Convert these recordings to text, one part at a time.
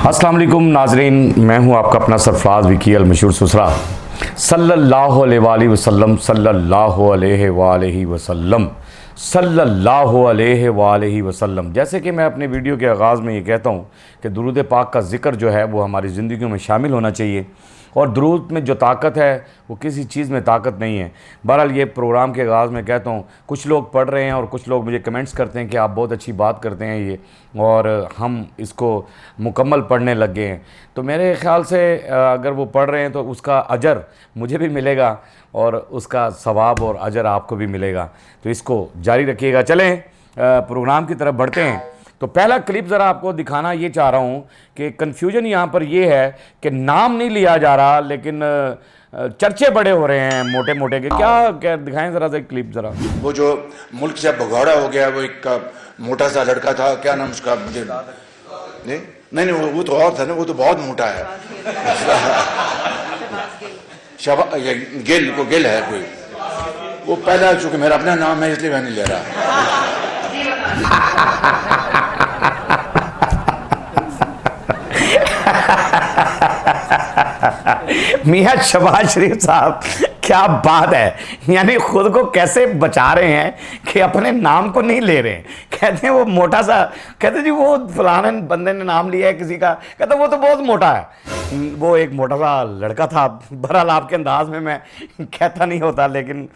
अस्सलाम वालेकुम नाजरीन, मैं हूं आपका अपना सरफराज विकी अल मशहूर सुसरा सल्लल्लाहु अलैहि वसल्लम सल्लल्लाहु अलैहि वसल्लम सल्लल्लाहु अलैहि वसल्लम। जैसे कि मैं अपने वीडियो के आगाज़ में ये कहता हूं कि दुरूद पाक का ज़िक्र जो है वो हमारी ज़िंदगियों में शामिल होना चाहिए, और दुरूद में जो ताकत है वो किसी चीज़ में ताकत नहीं है। बहरहाल ये प्रोग्राम के आगाज़ में कहता हूँ, कुछ लोग पढ़ रहे हैं और कुछ लोग मुझे कमेंट्स करते हैं कि आप बहुत अच्छी बात करते हैं ये, और हम इसको मुकम्मल पढ़ने लग गए हैं। तो मेरे ख़्याल से अगर वो पढ़ रहे हैं तो उसका अजर मुझे भी मिलेगा और उसका सवाब और अजर आपको भी मिलेगा। तो इसको जारी रखिएगा। चलें प्रोग्राम की तरफ बढ़ते हैं। तो पहला क्लिप ज़रा आपको दिखाना ये चाह रहा हूँ कि कन्फ्यूजन यहाँ पर ये है कि नाम नहीं लिया जा रहा, लेकिन चर्चे बड़े हो रहे हैं मोटे मोटे के। क्या दिखाएं ज़रा सा क्लिप ज़रा। वो जो मुल्क से भगौड़ा हो गया, वो एक मोटा सा लड़का था, क्या नाम उसका, मुझे नहीं, वो तो और था ना, वो तो बहुत मोटा है। गिल है कोई, वो पहला, चूंकि मेरा अपना नाम है इसलिए मैं नहीं ले रहा। मियाँ शहबाज शरीफ साहब, क्या बात है। यानी खुद को कैसे बचा रहे हैं कि अपने नाम को नहीं ले रहे हैं। कहते हैं वो मोटा सा, कहते जी वो फलाने बंदे ने नाम लिया है किसी का, कहते वो तो बहुत मोटा है। वो एक मोटा सा लड़का था। बहरहाल आपके अंदाज में मैं कहता नहीं होता, लेकिन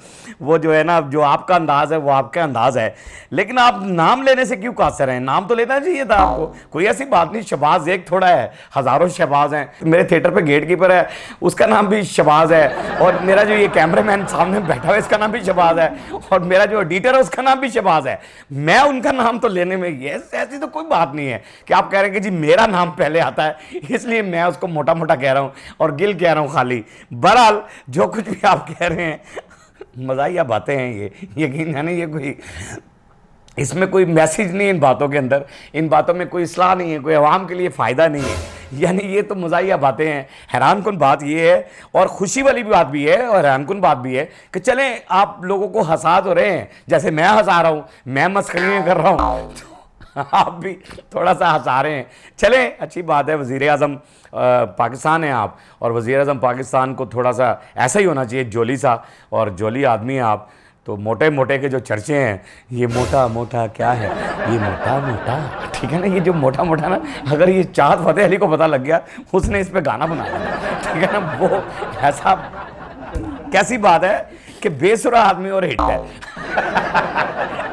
वो जो है ना, जो आपका अंदाज़ है वो आपका अंदाज़ है। लेकिन आप नाम लेने से क्यों कासर हैं? नाम तो लेना चाहिए था आपको, कोई ऐसी बात नहीं। शहबाज एक थोड़ा है, हज़ारों शहबाज हैं। मेरे थिएटर पे गेट कीपर है, उसका नाम भी शहबाज है, और मेरा जो ये कैमरामैन सामने बैठा हुआ है इसका नाम भी शहबाज है, और मेरा जो एडिटर है उसका नाम भी शहबाज है। मैं उनका नाम तो लेने में, ये ऐसी तो कोई बात नहीं है कि आप कह रहे हैं कि जी मेरा नाम पहले आता है इसलिए मैं उसको मोटा मोटा कह रहा हूँ और गिल कह रहा हूँ खाली। बहरहाल जो कुछ भी आप कह रहे हैं मज़ाहिया बातें हैं ये, यकीन है नहीं, ये कोई, इसमें कोई मैसेज नहीं है इन बातों के अंदर। इन बातों में कोई इस्लाह नहीं है, कोई अवाम के लिए फ़ायदा नहीं है। यानी ये तो मज़ाहिया बातें हैं। हैरान कुन बात ये है, और खुशी वाली भी बात भी है, और हैरान कुन बात भी है कि चलें आप लोगों को हंसा तो रहे हैं, जैसे मैं हंसा रहा हूँ, मैं मस्खरियाँ कर रहा हूँ, तो आप भी थोड़ा सा हंसा रहे हैं। चलें, अच्छी बात है। वज़ीर आज़म पाकिस्तान है आप, और वज़ीर आज़म पाकिस्तान को थोड़ा सा ऐसा ही होना चाहिए, जोली सा, और जोली आदमी है आप। तो मोटे मोटे के जो चर्चे हैं, ये मोटा मोटा क्या है, ये मोटा मोटा, ठीक है ना, ये जो मोटा मोटा ना, अगर ये चाहत फतेह अली को पता लग गया, उसने इस पे गाना बनाया, ठीक है ना, वो ऐसा, कैसी बात है कि बेसुरा आदमी और हिट है।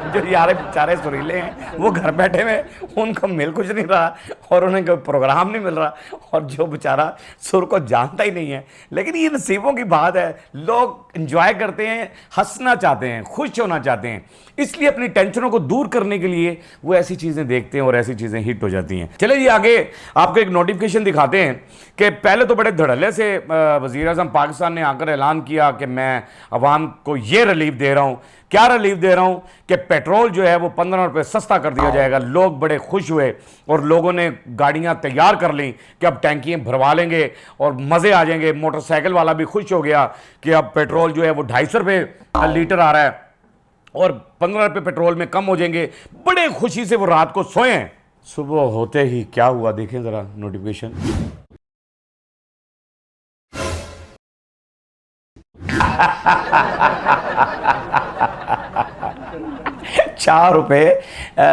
जो यार बेचारे सुरीले हैं वो घर बैठे हुए, उनको मिल कुछ नहीं रहा और उन्हें कोई प्रोग्राम नहीं मिल रहा, और जो बेचारा सुर को जानता ही नहीं है। लेकिन ये नसीबों की बात है, लोग एंजॉय करते हैं, हंसना चाहते हैं, खुश होना चाहते हैं, इसलिए अपनी टेंशनों को दूर करने के लिए वो ऐसी चीज़ें देखते हैं और ऐसी चीज़ें हिट हो जाती हैं। चलिए जी आगे आपको एक नोटिफिकेशन दिखाते हैं कि पहले तो बड़े धड़ल्ले से वज़ीर आज़म पाकिस्तान ने आकर ऐलान किया कि मैं अवाम को ये रिलीफ दे रहा हूँ। क्या रिलीफ दे रहा हूँ कि पेट्रोल जो है वो 15 रुपये सस्ता कर दिया जाएगा। लोग बड़े खुश हुए और लोगों ने गाड़ियाँ तैयार कर लीं कि अब टैंकियाँ भरवा लेंगे और मज़े आ जाएंगे। मोटरसाइकिल वाला भी खुश हो गया कि अब पेट्रोल जो है वो 250 रुपये लीटर आ रहा है और 15 रुपये पेट्रोल में कम हो जाएंगे। बड़े खुशी से वो रात को सोए। सुबह होते ही क्या हुआ देखें ज़रा नोटिफिकेशन। 4 रुपये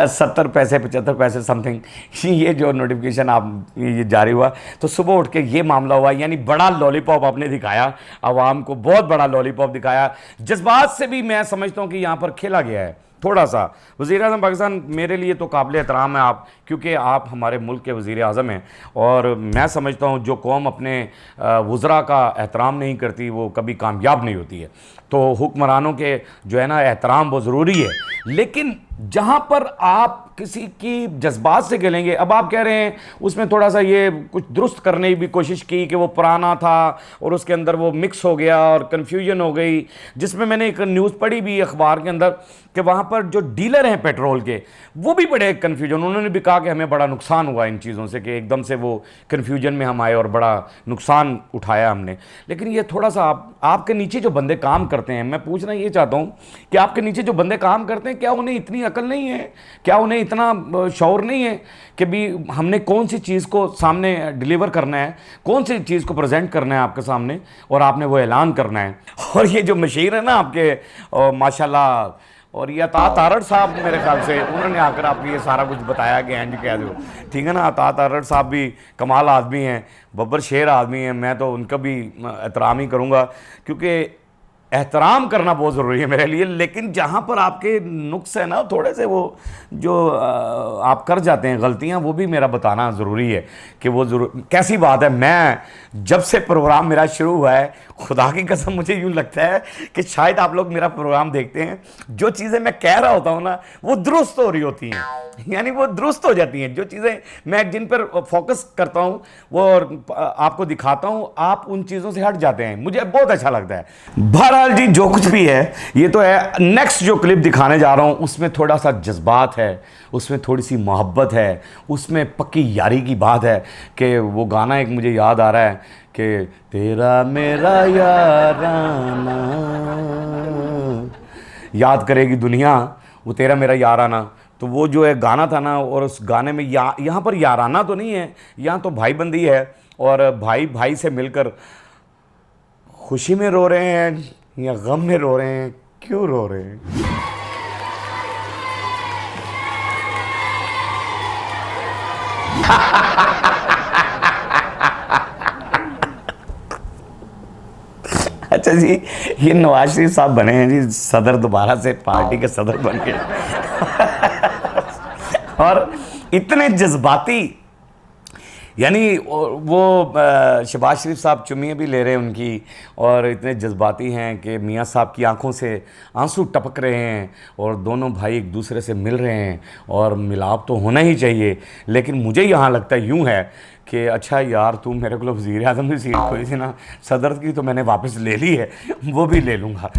70 पैसे 75 पैसे समथिंग ये जो नोटिफिकेशन आप ये जारी हुआ, तो सुबह उठ के ये मामला हुआ। यानी बड़ा लॉलीपॉप आपने दिखाया आवाम को, बहुत बड़ा लॉलीपॉप दिखाया। जज्बात से भी मैं समझता हूँ कि यहाँ पर खेला गया है थोड़ा सा। वज़ीर आज़म पाकिस्तान मेरे लिए तो काबिल एहतराम है आप, क्योंकि आप हमारे मुल्क के वज़ीर आज़म हैं, और मैं समझता हूँ जो कौम अपने वज़रा का एहतराम नहीं करती वो कभी कामयाब नहीं होती है। तो हुक्मरानों के जो है ना एहतराम वो ज़रूरी है, लेकिन जहाँ पर आप किसी की जज्बात से खेलेंगे, अब आप कह रहे हैं उसमें थोड़ा सा ये कुछ दुरुस्त करने की भी कोशिश की कि वो पुराना था और उसके अंदर वो मिक्स हो गया और कन्फ्यूजन हो गई, जिसमें मैंने एक न्यूज़ पढ़ी भी अखबार के अंदर कि वहाँ पर जो डीलर हैं पेट्रोल के वो भी बड़े कन्फ्यूजन, उन्होंने भी कहा कि हमें बड़ा नुकसान हुआ इन चीज़ों से, कि एकदम से वो कन्फ्यूजन में हम आए और बड़ा नुकसान उठाया हमने। लेकिन ये थोड़ा सा आपके नीचे जो बंदे काम करते हैं, मैं पूछना ये चाहता हूँ कि आपके नीचे जो बंदे काम करते हैं क्या उन्हें इतनी अकल नहीं है, क्या उन्हें इतना शौर नहीं है कि भी हमने कौन सी चीज़ को सामने डिलीवर करना है, कौन सी चीज़ को प्रेजेंट करना है आपके सामने, और आपने वो ऐलान करना है। और ये जो मशीर है ना आपके माशाल्लाह, और ये अता तारड़ साहब मेरे ख्याल से उन्होंने आकर आपको ये सारा कुछ बताया कि एंड कह दो, ठीक है ना। अता तारड़ साहब भी कमाल आदमी हैं, बब्बर शेर आदमी हैं, मैं तो उनका भी एहतराम ही करूँगा, क्योंकि एहतराम करना बहुत ज़रूरी है मेरे लिए। लेकिन जहाँ पर आपके नुक्स है ना थोड़े से, वो जो आप कर जाते हैं गलतियाँ, वो भी मेरा बताना ज़रूरी है कि वो ज़रूर। कैसी बात है, मैं जब से प्रोग्राम मेरा शुरू हुआ है, खुदा की कसम मुझे यूँ लगता है कि शायद आप लोग मेरा प्रोग्राम देखते हैं, जो चीज़ें मैं कह रहा होता हूँ ना वो दुरुस्त हो रही होती हैं, यानी वो दुरुस्त हो जाती हैं। जो चीज़ें मैं जिन पर फोकस करता हूँ वो और आपको दिखाता हूँ, आप उन चीज़ों से हट जाते हैं, मुझे बहुत अच्छा लगता है। बहरहाल जी, जो कुछ भी है ये तो है। नेक्स्ट जो क्लिप दिखाने जा रहा हूँ उसमें थोड़ा सा जज्बात है, उसमें थोड़ी सी मोहब्बत है, उसमें पक्की यारी की बात है कि वो गाना एक मुझे याद आ रहा है कि तेरा मेरा याराना याद करेगी दुनिया, वो तेरा मेरा याराना। तो वो जो है गाना था ना, और उस गाने में यहाँ पर याराना तो नहीं है, यहाँ तो भाईबंदी है, और भाई भाई से मिलकर खुशी में रो रहे हैं या गम में रो रहे हैं, क्यों रो रहे हैं। अच्छा जी, ये नवाज शरीफ साहब बने हैं जी सदर, दोबारा से पार्टी के सदर बन गए और इतने जज्बाती, यानी वो शहबाज शरीफ साहब चुम्मियाँ भी ले रहे हैं उनकी, और इतने जज्बाती हैं कि मियाँ साहब की आंखों से आंसू टपक रहे हैं, और दोनों भाई एक दूसरे से मिल रहे हैं, और मिलाप तो होना ही चाहिए। लेकिन मुझे यहाँ लगता है यूँ है कि अच्छा यार, तू मेरे को वज़ीर आज़म की सीट खोई थी ना, सदर की तो मैंने वापस ले ली है, वो भी ले लूँगा।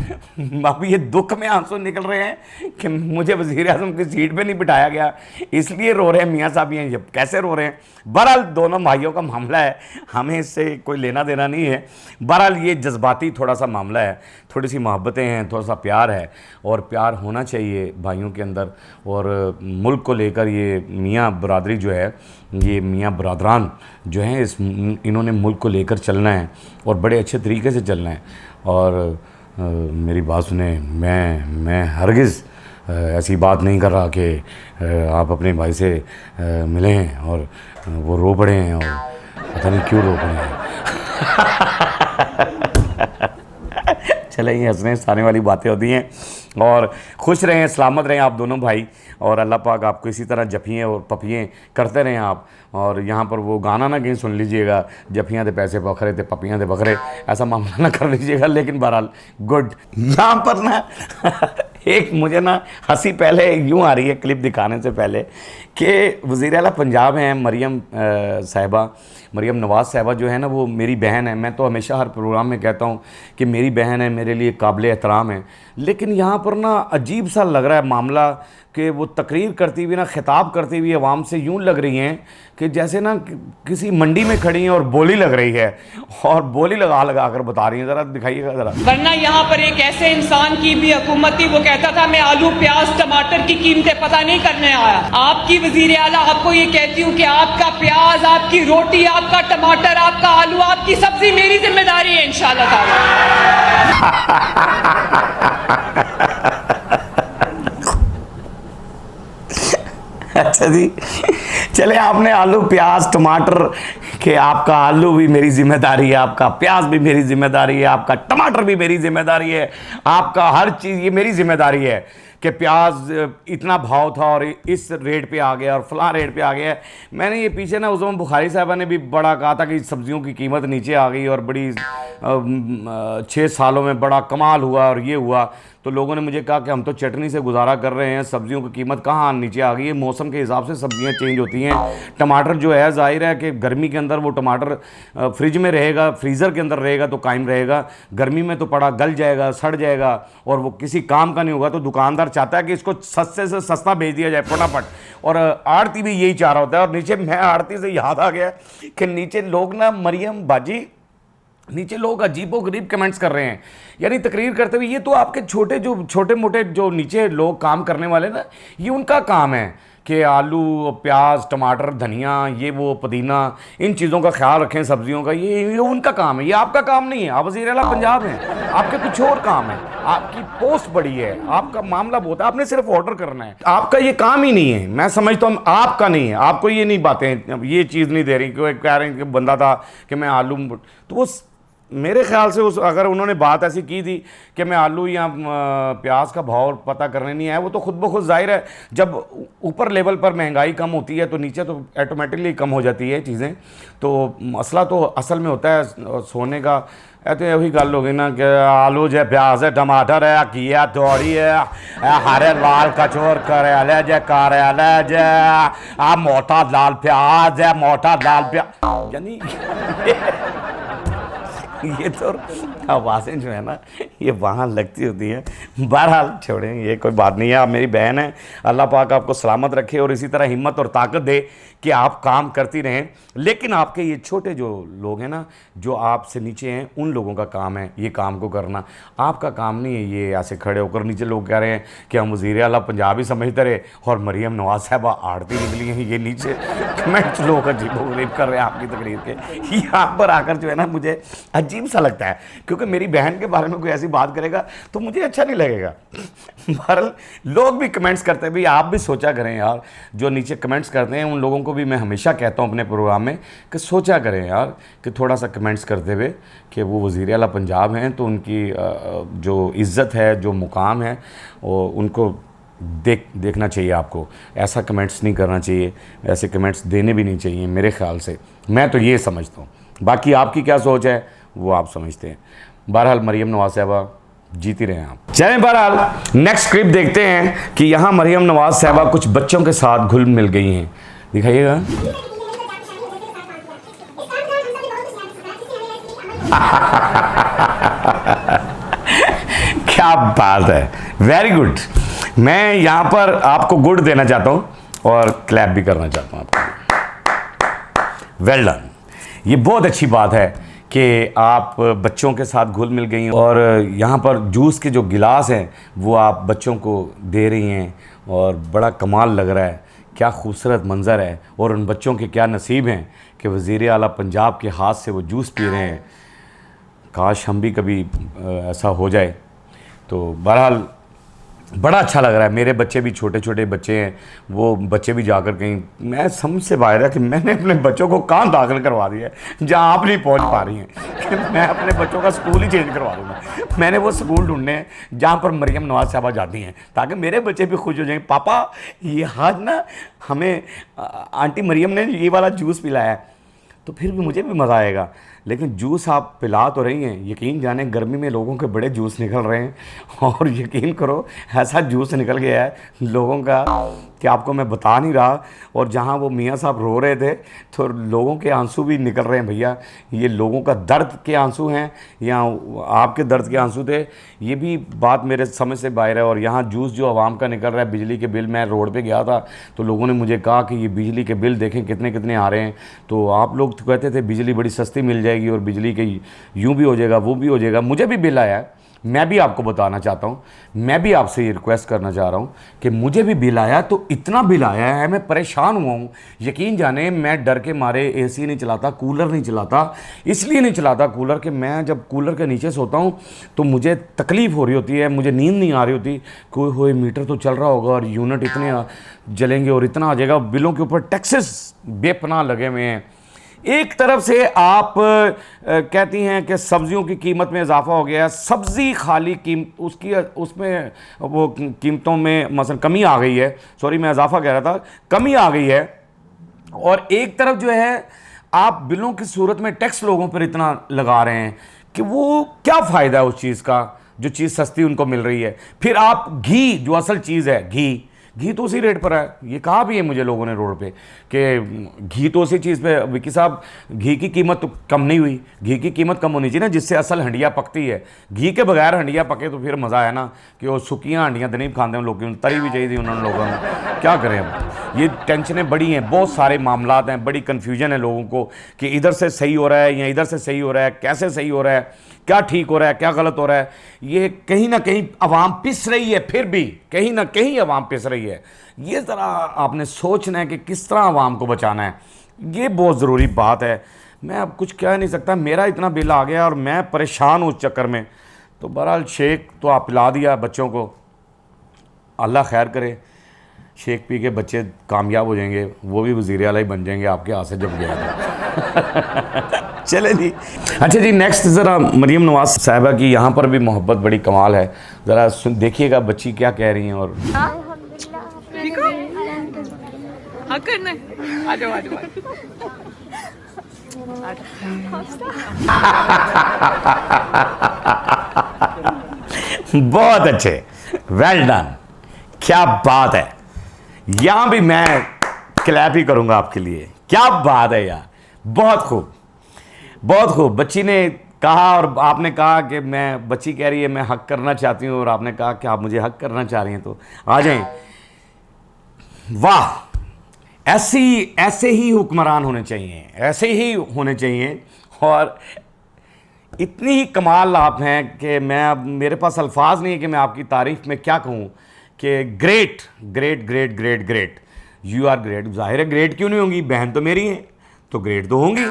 अब ये दुख में आंसू निकल रहे हैं कि मुझे वज़ीर आज़म की सीट पे नहीं बिठाया गया, इसलिए रो रहे हैं मियाँ साहब। ये जब कैसे रो रहे हैं, बहरहाल दोनों भाइयों का मामला है, हमें इससे कोई लेना देना नहीं है। बहरहाल ये जज्बाती थोड़ा सा मामला है, थोड़ी सी मोहब्बतें हैं, थोड़ा सा प्यार है, और प्यार होना चाहिए भाइयों के अंदर। और मुल्क को लेकर ये मियाँ बरादरी जो है, ये मियाँ बरादरान जो हैं, इन्होंने मुल्क को लेकर चलना है, और बड़े अच्छे तरीके से चलना है। और मेरी बात सुने, मैं हरगिज़ ऐसी बात नहीं कर रहा कि आप अपने भाई से मिलें और वो रो पड़े हैं, और पता नहीं क्यों रो पड़े हैं। चले, ये हंसने हंसाने वाली बातें होती हैं, और खुश रहें, सलामत रहें आप दोनों भाई, और अल्लाह पाक आपको इसी तरह जफिएँ और पपिएँ करते रहें आप। और यहाँ पर वो गाना ना कहीं सुन लीजिएगा, जफियाँ दे पैसे बखरे थे पपियाँ दे बखरे, ऐसा मामला ना कर लीजिएगा। लेकिन बहरहाल गुड, यहाँ पर ना एक मुझे ना हंसी पहले यूँ आ रही है क्लिप दिखाने से पहले कि वज़ीर आला पंजाब हैं मरीम साहिबा, मरीम नवाज़ साहिबा जो है ना, वो मेरी बहन है। मैं तो हमेशा हर प्रोग्राम में कहता हूँ कि मेरी बहन है, मेरे लिए काबिल एहतराम है। लेकिन यहाँ पर ना अजीब सा लग रहा है मामला कि वो तकरीर करती हुई ना, खिताब करती हुई आवाम से यूँ लग रही हैं कि जैसे ना किसी मंडी में खड़ी हैं और बोली लग रही है, और बोली लगा कर बता रही हैं। ज़रा दिखाइएगा ज़रा। वरना यहाँ पर एक ऐसे इंसान की भी हुकूमत थी, वो कहता था मैं आलू प्याज टमाटर की कीमतें पता नहीं करने आया। आपकी वजीर आला आपको ये कहती हूँ कि आपका प्याज, आपकी रोटी, आपका टमाटर, आपका आलू, आपकी सब्जी मेरी जिम्मेदारी है इंशाअल्लाह ताला। अच्छा जी, चले, आपने आलू प्याज टमाटर के, आपका आलू भी मेरी जिम्मेदारी है, आपका प्याज भी मेरी जिम्मेदारी है, आपका टमाटर भी मेरी जिम्मेदारी है, आपका हर चीज़ ये मेरी जिम्मेदारी है कि प्याज इतना भाव था और इस रेट पे आ गया और फलां रेट पे आ गया है। मैंने ये पीछे ना उज़मा बुखारी साहबा ने भी बड़ा कहा था कि सब्ज़ियों की कीमत नीचे आ गई और बड़ी 6 सालों में बड़ा कमाल हुआ और ये हुआ। तो लोगों ने मुझे कहा कि हम तो चटनी से गुजारा कर रहे हैं, सब्जियों की कीमत कहाँ नीचे आ गई है। मौसम के हिसाब से सब्जियां चेंज होती हैं। टमाटर जो है, जाहिर है कि गर्मी के अंदर वो टमाटर फ्रिज में रहेगा, फ्रीज़र के अंदर रहेगा तो कायम रहेगा, गर्मी में तो पड़ा गल जाएगा, सड़ जाएगा और वो किसी काम का नहीं होगा। तो दुकानदार चाहता है कि इसको सस्ते से सस्ता बेच दिया जाए फटाफट, और आड़ती भी यही चाह रहा होता है। और नीचे मैं आड़ती से याद आ गया कि नीचे लोग ना, मरियम बाजी, नीचे लोग अजीबो गरीब कमेंट्स कर रहे हैं, यानी तकरीर करते हुए। ये तो आपके छोटे मोटे जो नीचे लोग काम करने वाले ना, ये उनका काम है कि आलू, प्याज, टमाटर, धनिया, ये वो पुदीना, इन चीज़ों का ख्याल रखें, सब्जियों का, ये उनका काम है, ये आपका काम नहीं है। आप वज़ीर आला पंजाब हैं, आपके कुछ और काम है, आपकी पोस्ट बड़ी है, आपका मामला बहुत है, आपने सिर्फ ऑर्डर करना है, आपका ये काम ही नहीं है। मैं समझता हूँ आपका नहीं है, आपको ये नहीं बातें, ये चीज़ नहीं दे रही कि कह रहे हैं कि बंदा था कि मैं आलू, तो वो मेरे ख्याल से उस अगर उन्होंने बात ऐसी की थी कि मैं आलू या प्याज का भाव पता करने नहीं आया, वो तो खुद ब खुद जाहिर है जब ऊपर लेवल पर महंगाई कम होती है तो नीचे तो ऑटोमेटिकली कम हो जाती है चीज़ें। तो मसला तो असल में होता है सोने का। तो यही गल हो गई ना कि आलू है, प्याज है, टमाटर है, घिया, तोरी है, हरे लाल कचौर, करेले जे, करेले जे, मोटा लाल प्याज है, मोटा लाल प्याज, यानी ये तो आवाज़ें जो है ना ये वहाँ लगती होती हैं। बहरहाल छोड़ें, ये कोई बात नहीं है, आप मेरी बहन है, अल्लाह पाक आपको सलामत रखे और इसी तरह हिम्मत और ताकत दे कि आप काम करती रहें। लेकिन आपके ये छोटे जो लोग हैं ना, जो आपसे नीचे हैं, उन लोगों का काम है ये काम को करना, आपका काम नहीं है ये ऐसे खड़े होकर। नीचे लोग कह रहे हैं कि हम वज़ीर आला पंजाब ही समझते रहे और मरीम नवाज साहबा आड़ती निकली हैं, ये नीचे कमेंट्स लोग अजीब कर रहे हैं आपकी तकरीर के। यहाँ पर आकर जो है ना मुझे अजीब सा लगता है, क्योंकि मेरी बहन के बारे में कोई ऐसी बात करेगा तो मुझे अच्छा नहीं लगेगा। बहरहाल लोग भी कमेंट्स करते हैं, भाई आप भी सोचा करें यार, जो नीचे कमेंट्स करते हैं उन लोगों को भी मैं हमेशा कहता हूँ अपने प्रोग्राम में कि सोचा करें यार कि थोड़ा सा कमेंट्स करते हुए कि वो वज़ीर आला पंजाब हैं तो उनकी जो इज़्ज़त है, जो मुकाम है, और उनको देखना चाहिए। आपको ऐसा कमेंट्स नहीं करना चाहिए, ऐसे कमेंट्स देने भी नहीं चाहिए मेरे ख्याल से। मैं तो ये समझता हूँ, बाकी आपकी क्या सोच है वो आप समझते हैं। बहरहाल मरीम नवाज साहबा जीती रहे आप। चलें बहरहाल नेक्स्ट क्लिप देखते हैं कि यहाँ मरीम नवाज साहबा कुछ बच्चों के साथ घुल मिल गई हैं, दिखाइएगा। क्या बात है, वेरी गुड। मैं यहाँ पर आपको गुड देना चाहता हूँ और क्लैप भी करना चाहता हूँ आपको। वेल डन, ये बहुत अच्छी बात है कि आप बच्चों के साथ घुल मिल गई हैं और यहाँ पर जूस के जो गिलास हैं वो आप बच्चों को दे रही हैं और बड़ा कमाल लग रहा है। क्या खूबसूरत मंज़र है और उन बच्चों के क्या नसीब हैं कि वज़ीर आला पंजाब के हाथ से वो जूस पी रहे हैं। काश हम भी कभी ऐसा हो जाए। तो बहरहाल बड़ा अच्छा लग रहा है। मेरे बच्चे भी छोटे छोटे बच्चे हैं, वो बच्चे भी जाकर कहीं, मैं समझ से बाहर है कि मैंने अपने बच्चों को कहाँ दाखिल करवा दिया है जहाँ आप नहीं पहुँच पा रही हैं कि मैं अपने बच्चों का स्कूल ही चेंज करवा दूँगा। मैंने वो स्कूल ढूंढने हैं जहाँ पर मरीम नवाज साहबा जाती हैं, ताकि मेरे बच्चे भी खुश हो जाएंगे, पापा ये आज ना हमें आंटी मरीम ने ये वाला जूस पिलाया है, तो फिर भी मुझे भी मज़ा आएगा। लेकिन जूस आप पिला तो रही हैं, यकीन जाने गर्मी में लोगों के बड़े जूस निकल रहे हैं, और यकीन करो ऐसा जूस निकल गया है लोगों का कि आपको मैं बता नहीं रहा। और जहाँ वो मियाँ साहब रो रहे थे तो लोगों के आंसू भी निकल रहे हैं। भैया ये लोगों का दर्द के आंसू हैं या आपके दर्द के आंसू थे, ये भी बात मेरे समझ से बाहर है। और यहाँ जूस जो आवाम का निकल रहा है, बिजली के बिल, मैं रोड पे गया था तो लोगों ने मुझे कहा कि ये बिजली के बिल देखें कितने कितने आ रहे हैं। तो आप लोग तो कहते थे बिजली बड़ी सस्ती मिल जाएगी और बिजली के यूँ भी हो जाएगा वो भी हो जाएगा। मुझे भी बिल आया है, मैं भी आपको बताना चाहता हूँ, मैं भी आपसे ये रिक्वेस्ट करना चाह रहा हूँ कि मुझे भी बिल आया। तो इतना बिल आया है, मैं परेशान हुआ हूँ। यकीन जाने मैं डर के मारे एसी नहीं चलाता, कूलर नहीं चलाता। इसलिए नहीं चलाता कूलर कि मैं जब कूलर के नीचे सोता हूँ तो मुझे तकलीफ़ हो रही होती है, मुझे नींद नहीं आ रही होती। कोई होए मीटर तो चल रहा होगा और यूनिट इतने जलेंगे और इतना आ जाएगा। बिलों के ऊपर टैक्सेस बेपनाह लगे हुए हैं। एक तरफ से आप कहती हैं कि सब्जियों की कीमत में इजाफा हो गया है, सब्ज़ी खाली उसमें वो कीमतों में मसलन कमी आ गई है, सॉरी मैं इजाफा कह रहा था, कमी आ गई है। और एक तरफ जो है आप बिलों की सूरत में टैक्स लोगों पर इतना लगा रहे हैं कि वो क्या फ़ायदा है उस चीज़ का जो चीज़ सस्ती उनको मिल रही है। फिर आप घी, जो असल चीज़ है घी तो उसी रेट पर है। ये कहा भी है मुझे लोगों ने रोड पे कि घी तो उसी चीज़ पे, विकी साहब घी की कीमत तो कम नहीं हुई। घी की कीमत कम होनी चाहिए ना, जिससे असल हंडिया पकती है। घी के बगैर हंडिया पके तो फिर मज़ा है ना कि वो सुक्कियाँ हंडियाँ तो नहीं खाते हैं लोग, तरी भी चाहिए थी उन्होंने लोगों ने, क्या करें हम। ये टेंशनें बड़ी हैं, बहुत सारे मामलात हैं, बड़ी कन्फ्यूजन है लोगों को कि इधर से सही हो रहा है या इधर से सही हो रहा है, कैसे सही हो रहा है, क्या ठीक हो रहा है, क्या गलत हो रहा है। ये कहीं ना कहीं अवाम पिस रही है, फिर भी कहीं ना कहीं अवाम पिस रही है। ये ज़रा आपने सोचना है कि किस तरह अवाम को बचाना है, ये बहुत ज़रूरी बात है। मैं अब कुछ कह नहीं सकता, मेरा इतना बिल आ गया और मैं परेशान हूँ उस चक्कर में। तो बहरहाल शेक तो आप पिला दिया बच्चों को, अल्लाह खैर करे, शेक पी के बच्चे कामयाब हो जाएंगे, वो भी वज़ीर आला ही बन जाएंगे आपके हाथ से जब गया था। चले जी। अच्छा जी, नेक्स्ट ज़रा मरीम नवाज साहिबा की यहाँ पर भी मोहब्बत बड़ी कमाल है, ज़रा देखिएगा बच्ची क्या कह रही हैं। और ठीक हो? हाँ करना है, आ जाओ आ जाओ। बहुत अच्छे, वेल डन, क्या बात है। यहाँ भी मैं क्लैप ही करूँगा आपके लिए, क्या बात है यार, बहुत खूब, बहुत खूब। बच्ची ने कहा और आपने कहा कि मैं, बच्ची कह रही है मैं हक करना चाहती हूँ और आपने कहा कि आप मुझे हक करना चाह रही हैं, तो आ जाएं। वाह, ऐसे ही हुक्मरान होने चाहिए, ऐसे ही होने चाहिए। और इतनी ही कमाल आप हैं कि मैं, अब मेरे पास अल्फाज नहीं है कि मैं आपकी तारीफ़ में क्या कहूँ कि great great great great great, you are great. ज़ाहिर है ग्रेट क्यों नहीं होंगी, बहन तो मेरी है तो ग्रेट तो होंगी।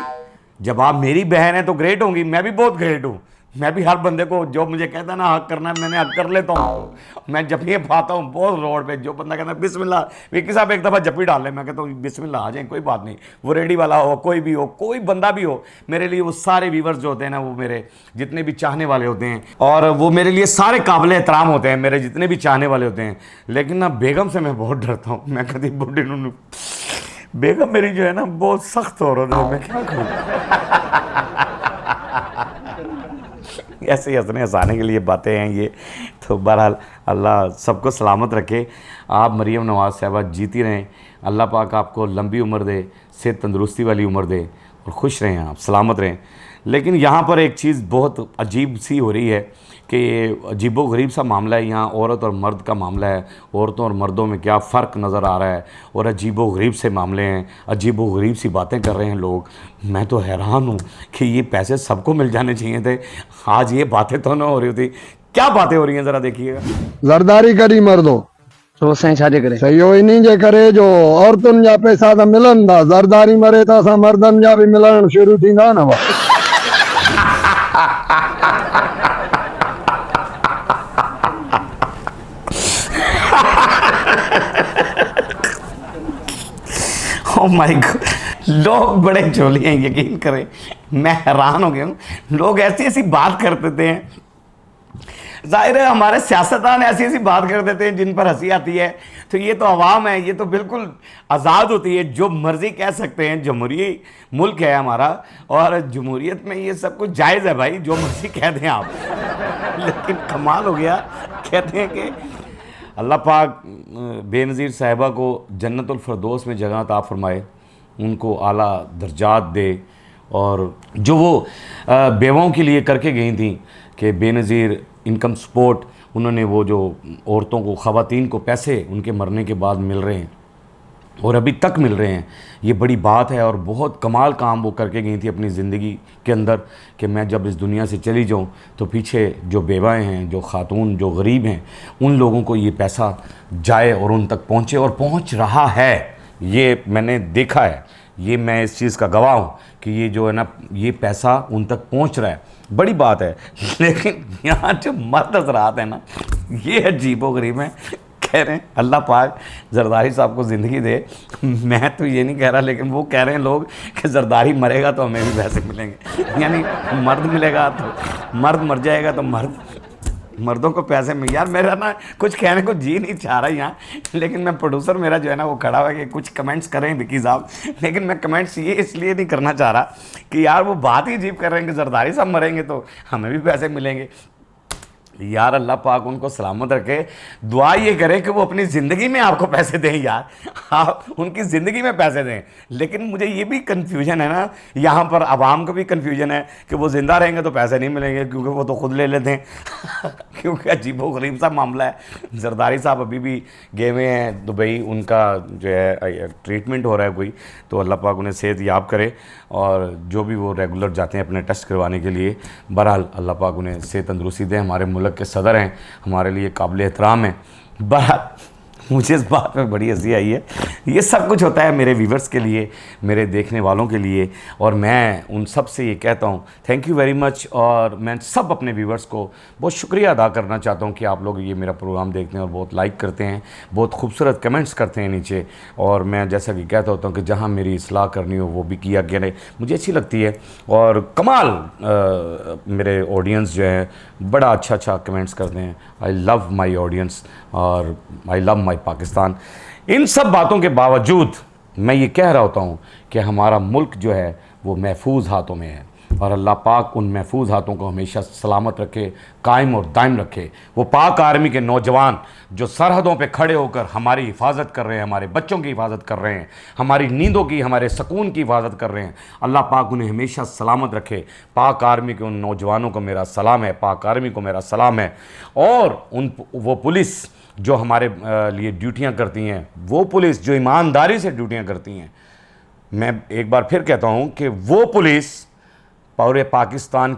जब आप मेरी बहन है तो ग्रेट होंगी। मैं भी बहुत ग्रेट हूँ, मैं भी हर बंदे को जो मुझे कहता है ना हक करना है, मैंने हक कर लेता हूँ। मैं जब ये पाता हूँ बहुत रोड पे, जो बंदा कहता है बिस्मिल्लाह, विक्की साहब एक दफ़ा जप्पी डाल ले, मैं कहता हूँ बिस्मिल्लाह आ जाए, कोई बात नहीं। वो रेडी वाला हो, कोई भी हो, कोई बंदा भी हो, मेरे लिए वो सारे व्यूवर्स जो होते हैं ना, वो मेरे जितने भी चाहने वाले होते हैं, और वो मेरे लिए सारे काबिल एहतराम होते हैं, मेरे जितने भी चाहने वाले होते हैं। लेकिन ना बेगम से मैं बहुत डरता हूँ। मैं कभी बुढ़ी नू, बेगम मेरी जो है ना बहुत सख्त हो रहा है, मैं क्या करूँ। ऐसे ही हंसने हंसाने के लिए बातें हैं ये। तो बहरहाल अल्लाह सबको सलामत रखे। आप मरीम नवाज़ साहिबा जीती रहें, अल्लाह पाक आपको लंबी उम्र दे, सेहत तंदुरुस्ती वाली उम्र दे और खुश रहें, आप सलामत रहें। लेकिन यहाँ पर एक चीज़ बहुत अजीब सी हो रही है कि ये अजीबो गरीब सा मामला है। यहाँ औरत और मर्द का मामला है, औरतों और मर्दों में क्या फ़र्क नज़र आ रहा है, और अजीबो गरीब से मामले हैं, अजीबो गरीब सी बातें कर रहे हैं लोग। मैं तो हैरान हूँ कि ये पैसे सबको मिल जाने चाहिए थे, आज ये बातें तो ना हो रही थी। क्या बातें हो रही हैं ज़रा देखिएगा। जरदारी करी मर्दो तो साईं छाजे करे सही हो नहीं जे करे जो औरतुनि जा पैसा त मिलन था, जरदारी मरे त असां मर्दनि जा भी मिलण शुरू थींदा न। ओह माय गॉड, लोग बड़े झोली हैं, यकीन करें मैं हैरान हो गया हूँ। लोग ऐसी ऐसी बात कर देते हैं, जाहिर है हमारे सियासतदान ऐसी ऐसी बात कर देते हैं जिन पर हंसी आती है। तो ये तो अवाम है, ये तो बिल्कुल आज़ाद होती है, जो मर्जी कह सकते हैं। जमहूरी मुल्क है हमारा, और जमहूरियत में ये सब कुछ जायज़ है भाई, जो मर्जी कह दें आप। लेकिन कमाल हो गया, कहते हैं कि अल्लाह पाक बेनज़ीर साहिबा को जन्नतुल फ़िरदौस में जगह अता फरमाए, उनको आला दर्जात दे। और जो वो बेवाओं के लिए करके गई थी कि बेनज़ीर इनकम सपोर्ट, उन्होंने वो जो औरतों को, ख़वातीन को पैसे उनके मरने के बाद मिल रहे हैं और अभी तक मिल रहे हैं, ये बड़ी बात है। और बहुत कमाल काम वो करके गई थी अपनी ज़िंदगी के अंदर कि मैं जब इस दुनिया से चली जाऊं तो पीछे जो बेवाएँ हैं, जो ख़ातून, जो गरीब हैं, उन लोगों को ये पैसा जाए और उन तक पहुँचे, और पहुँच रहा है। ये मैंने देखा है, ये मैं इस चीज़ का गवाह हूँ कि ये जो है ना, ये पैसा उन तक पहुँच रहा है, बड़ी बात है। लेकिन यहाँ जो मर्द हज़रात हैं ना, ये अजीबो गरीब हैं। कह रहे हैं अल्लाह पाक जरदारी साहब को ज़िंदगी दे। मैं तो ये नहीं कह रहा, लेकिन वो कह रहे हैं लोग कि जरदारी मरेगा तो हमें भी पैसे मिलेंगे, यानी मर्द मिलेगा तो मर्द, मर जाएगा तो मर्दों को पैसे मिल। यार मेरा ना कुछ कहने को जी नहीं चाह रहा यहाँ, लेकिन मैं, प्रोड्यूसर मेरा जो है ना वो खड़ा हुआ है कि कुछ कमेंट्स करें विक्की साहब, लेकिन मैं कमेंट्स ये इसलिए नहीं करना चाह रहा कि यार वो बात ही अजीब कर रहे हैं कि जरदारी साहब मरेंगे तो हमें भी पैसे मिलेंगे। यार अल्लाह पाक उनको सलामत रखे। दुआ ये करें कि वो अपनी ज़िंदगी में आपको पैसे दें यार, आप उनकी ज़िंदगी में पैसे दें। लेकिन मुझे ये भी कन्फ्यूजन है ना, यहाँ पर आवाम को भी कन्फ्यूजन है कि वो ज़िंदा रहेंगे तो पैसे नहीं मिलेंगे, क्योंकि वो तो खुद ले लेते हैं क्योंकि अजीबोगरीब सा मामला है। जरदारी साहब अभी भी गए हुए हैं दुबई, उनका जो है ट्रीटमेंट हो रहा है कोई, तो अल्लाह पाक उन्हें सेहत याब करे, और जो भी वो रेगुलर जाते हैं अपने टेस्ट करवाने के लिए, बहरहाल अल्लाह पाक उन्हें सेहत तंदुरुस्ती दें। हमारे मुल्क के सदर हैं, हमारे लिए काबिल एहतराम हैं। बहरहाल मुझे इस बात में बड़ी हंसी आई है। ये सब कुछ होता है मेरे व्यूवर्स के लिए, मेरे देखने वालों के लिए, और मैं उन सब से ये कहता हूँ थैंक यू वेरी मच। और मैं सब अपने व्यूवर्स को बहुत शुक्रिया अदा करना चाहता हूँ कि आप लोग ये मेरा प्रोग्राम देखते हैं और बहुत लाइक करते हैं, बहुत खूबसूरत कमेंट्स करते हैं नीचे। और मैं जैसा कि कहता होता हूँ कि जहाँ मेरी इस्लाह करनी हो वो भी किया करें, मुझे अच्छी लगती है। और कमाल मेरे ऑडियंस जो है बड़ा अच्छा कमेंट्स करते हैं। आई लव माई ऑडियंस और आई लव माई पाकिस्तान। इन सब बातों के बावजूद मैं ये कह रहा होता हूँ कि हमारा मुल्क जो है वो महफूज हाथों में है, और अल्लाह पाक उन महफूज हाथों को हमेशा सलामत रखे, कायम और दायम रखे। वो पाक आर्मी के नौजवान जो सरहदों पे खड़े होकर हमारी हिफाजत कर रहे हैं, हमारे बच्चों की हिफाजत कर रहे हैं, हमारी नींदों की, हमारे सुकून की हिफाजत कर रहे हैं, अल्लाह पाक उन्हें हमेशा सलामत रखे। पाक आर्मी के उन नौजवानों को मेरा सलाम है, पाक आर्मी को मेरा सलाम है। और वो पुलिस जो हमारे लिए ड्यूटियाँ करती हैं, वो पुलिस जो ईमानदारी से ड्यूटियाँ करती हैं, मैं एक बार फिर कहता हूँ कि वो पुलिस पूरे पाकिस्तान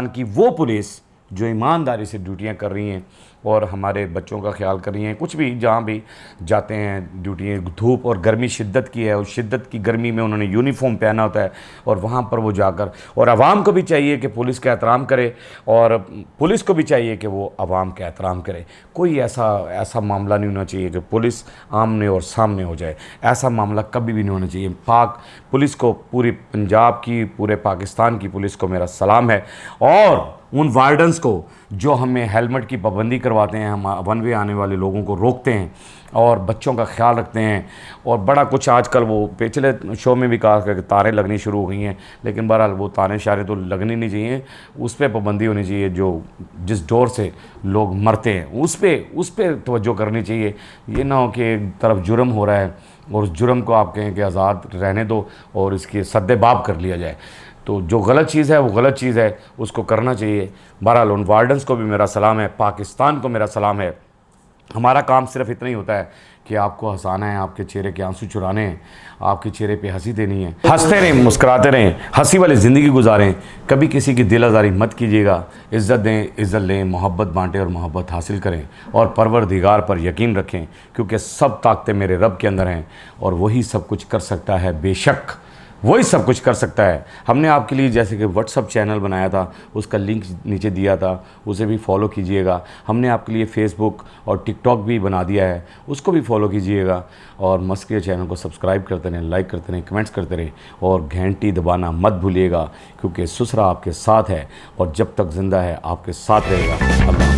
की वो पुलिस जो ईमानदारी से ड्यूटियाँ कर रही हैं और हमारे बच्चों का ख्याल कर रही हैं, कुछ भी जहाँ भी जाते हैं ड्यूटी, धूप और गर्मी शिद्दत की है, और शिद्दत की गर्मी में उन्होंने यूनिफॉर्म पहना होता है, और वहाँ पर वो जाकर, और आवाम को भी चाहिए कि पुलिस का एहतराम करे, और पुलिस को भी चाहिए कि वो आवाम का एहतराम करे। कोई ऐसा मामला नहीं होना चाहिए कि पुलिस आमने और सामने हो जाए, ऐसा मामला कभी भी नहीं होना चाहिए। पाक पुलिस को, पूरी पंजाब की, पूरे पाकिस्तान की पुलिस को मेरा सलाम है। और उन वार्डन्स को जो हमें हेलमेट की पाबंदी करवाते हैं, हम वन वे आने वाले लोगों को रोकते हैं और बच्चों का ख्याल रखते हैं, और बड़ा कुछ आजकल वो पिछले शो में भी कहा कि तारें लगनी शुरू हो गई हैं, लेकिन बहरहाल वो तारें शारे तो लगनी नहीं चाहिए, उस पर पाबंदी होनी चाहिए। जो जिस डोर से लोग मरते हैं उस पर तवज्जो करनी चाहिए। ये ना हो कि एक तरफ जुर्म हो रहा है और उस जुर्म को आप कहें कि आज़ाद रहने दो और इसके सद्देबाब कर लिया जाए। तो जो गलत चीज़ है वो गलत चीज़ है, उसको करना चाहिए। बहरहाल उन वार्डन्स को भी मेरा सलाम है, पाकिस्तान को मेरा सलाम है। हमारा काम सिर्फ इतना ही होता है कि आपको हंसाना है, आपके चेहरे के आंसू चुराने हैं, आपके चेहरे पे हंसी देनी है। हंसते रहें, मुस्कुराते रहें, हंसी वाली ज़िंदगी गुजारें, कभी किसी की दिल आज़ारी मत कीजिएगा। इज़्ज़त दें, इज़्ज़त लें, मोहब्बत बांटें और मोहब्बत हासिल करें, और परवरदिगार पर यकीन रखें, क्योंकि सब ताकतें मेरे रब के अंदर हैं, और वही सब कुछ कर सकता है। बेशक वही सब कुछ कर सकता है। हमने आपके लिए जैसे कि व्हाट्सअप चैनल बनाया था, उसका लिंक नीचे दिया था, उसे भी फॉलो कीजिएगा। हमने आपके लिए फेसबुक और टिकटॉक भी बना दिया है, उसको भी फॉलो कीजिएगा। और मस्किया चैनल को सब्सक्राइब करते रहें, लाइक करते रहें, कमेंट्स करते रहें, और घंटी दबाना मत भूलिएगा, क्योंकि सुसरा आपके साथ है और जब तक ज़िंदा है आपके साथ रहेगा। अल्लाह